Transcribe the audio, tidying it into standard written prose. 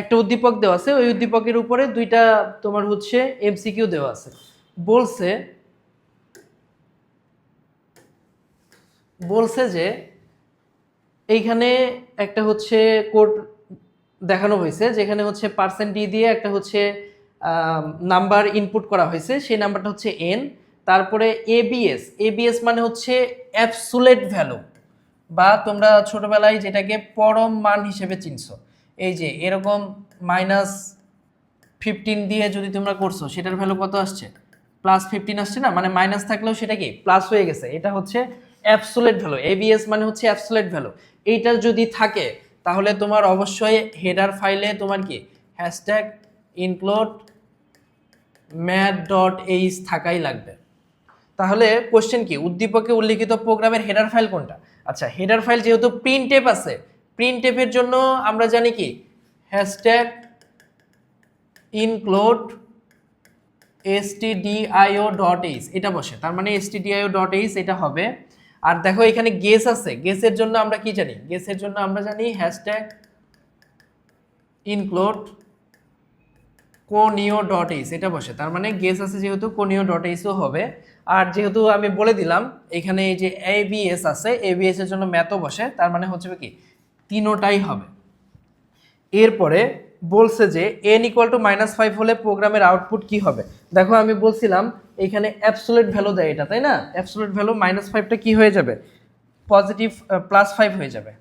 একটা উদ্দীপক দেওয়া আছে, ওই উদ্দীপকের উপরে দুইটা তোমার হচ্ছে এমসিকিউ দেওয়া আছে। বলছে যে এইখানে একটা হচ্ছে কোড দেখানো হয়েছে, যেখানে হচ্ছে পার্সেন্ট ডি দিয়ে একটা হচ্ছে নাম্বার ইনপুট করা হয়েছে, সেই নাম্বারটা হচ্ছে এন। তারপরে এবিএস মানে হচ্ছে অ্যাবসুলেট ভ্যালু, বা তোমরা ছোটবেলায় যেটাকে পরম মান হিসেবে চিনছো, এই যে এরকম -15 দিয়ে যদি তোমরা করছো, সেটার ভ্যালু কত আসছে? +15 আসছে না, মানে মাইনাস থাকলেও সেটা কি প্লাস হয়ে গেছে, এটা হচ্ছে অ্যাবসোলিউট ভ্যালু। এবিএস মানে হচ্ছে অ্যাবসোলিউট ভ্যালু। এইটার যদি থাকে তাহলে তোমার অবশ্যই হেডার ফাইলে তোমার কি #include math.h থাকাই লাগবে। তাহলে কোশ্চেন কি, উদ্দীপকে উল্লিখিত প্রোগ্রামের হেডার ফাইল কোনটা? আচ্ছা, হেডার ফাইল যেহেতু প্রিন্টএফ আছে, প্রিন্টএফের জন্য আমরা জানি কি #include stdio.h, এটা বসে, তার মানে stdio.h এটা হবে। আর দেখো এখানে গেস আছে, গেসের জন্য আমরা কি জানি? গেসের জন্য আমরা জানি #include conio.h, এটা বসে, তার মানে গেস আছে যেহেতু conio.h ও হবে। আর যেহেতু আমি বলে দিলাম এখানে এই যে এবিএস আছে, এবিএস এর জন্য ম্যাথও বসে, তার মানে হচ্ছে কি তিনোটাই হবে। এরপরে বলছে যে n = -5 হলে প্রোগ্রামের আউটপুট কি হবে? দেখো আমি বলছিলাম এখানে অ্যাবসোলিউট ভ্যালু দেয় এটা, তাই না? অ্যাবসোলিউট ভ্যালু -5টা কি হয়ে যাবে? পজিটিভ +5 হয়ে যাবে।